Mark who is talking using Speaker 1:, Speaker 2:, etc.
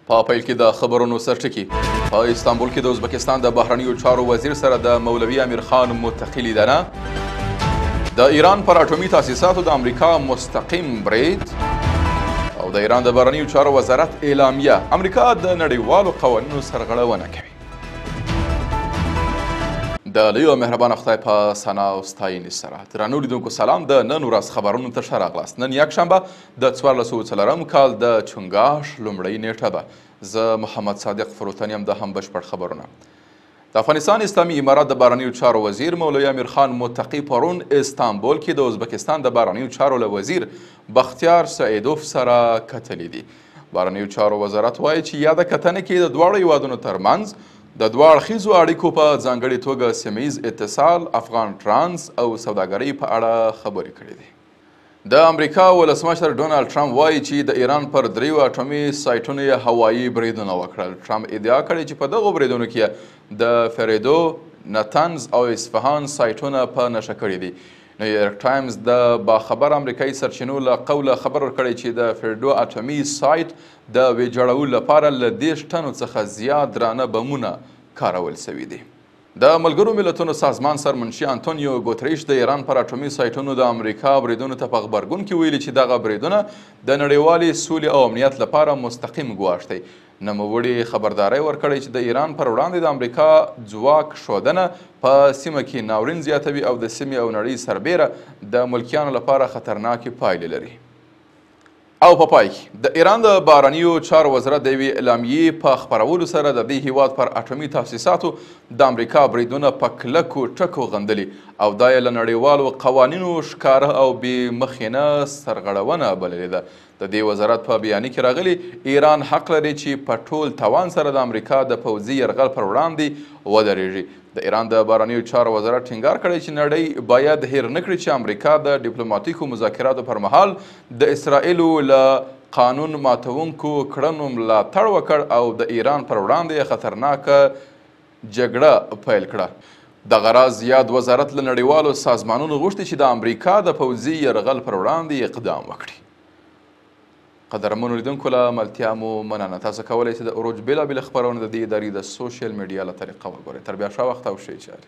Speaker 1: په پیل کې د خبرونو سرټکي په استانبول کې د ازبکستان د بهرنیو چارو وزیر سره د مولوي امیر خان متقي لیدنه، د ایران پر اټومي تاسیساتو د امریکا مستقیم برید او د ایران د بهرنیو چارو وزارت اعلامیه امریکا د نړیوالو قوانینو سرغړونه کوي. د لوی او مهربانه خدای په ثنا او ستاینې سره درنو لیدونکو سلام. د نن ورځ خبرونو ته ښه راغلاست. نن یکشنبه د 1404 کال د چنګاښ لومړۍ نیټه ده. زه محمد صادق فروتن یم. د هم بشپړ خبرونه. د افغانستان اسلامي امارات د بهرنیو چارو وزیر مولوي امیر خان متقي پرون استانبول کې د ازبکستان د بهرنیو چارو له وزیر بختیار سعیدوف سره کتلي دي. بهرنیو چارو وزارت وایي چې یاده کتنه کې د دواړو هیوادونو ترمنځ د دوه اړخیزو اړیکو په ځانګړې توګه سیمه ییز اتصال، افغان ټرانس او سوداګرۍ په اړه خبرې کړې دي. د امریکا ولسمشر ډونالډ ټرمپ وایي چې د ایران پر دریو اټومي سایټونو یې هوایي بریدونه وکړل. ټرمپ ادعا کړې چې په دغو بریدونو کې د فریدو، نتنز او اصفهان سایټونه په نښه کړي دي. نیویورک ټایمز د باخبر امریکایي سرچینو له قوله خبر ورکړی چې د فریدو اټومي سایټ د ویجاړولو لپاره له 10 ټنو څخه زیات درانه بمونه کارول شوي دي. د ملګرو ملتونو سازمان سرمنشي انتونیو ګوتریش د ایران پر اټومي سایټونو د امریکا بریدونو ته په غبرګون کې ویلي چې دغه بریدونه د نړیوالې سولې او امنیت لپاره مستقیم ګواښ دی. نوموړي خبرداری ورکړی چې د ایران پر وړاندې د امریکا ځواک ښودنه په سیمه کې ناورین زیاتوي او د سیمې او نړۍ سربیره د ملکیانو لپاره خطرناکې پایلې لري. او په پای کې د ایران د بهرنیو چارو وزارت د یوې اعلامیې په خپرولو سره د دې هیواد پر اټومي تاسیساتو د امریکا بریدونه په کلکو ټکو غندلي او دا یې له نړیوالو قوانینو ښکاره او بې مخینه سرغړونه بللې ده. د دې وزارت په بیانیه کې راغلي ایران حق لري چې په ټول توان سره د امریکا د پوځي یرغل پر وړاندې ودرېږي. د ایران د بهرنیو چارو وزارت ټینګار کړی چې نړۍ باید هیر نه کړي چې امریکا د ډیپلوماتیکو مذاکراتو پر مهال د اسرائیلو له قانون ماتونکو کړنو ملاتړ وکړ او د ایران پر وړاندې خطرناکه جګړه پیل کړه. دغه راز یاد وزارت له نړیوالو سازمانونو غوښتي چې د امریکا د پوځي یرغل پر وړاندې اقدام وکړي. قدرمنو لیدونکو له ملتیا مو مننه. تاسو کولی شئ د عروج بېلابېلې خپرونې د دې ادارې د سوشل میډیا له طریقه وګورئ. تر بیا ښه وخت او ښې چارې.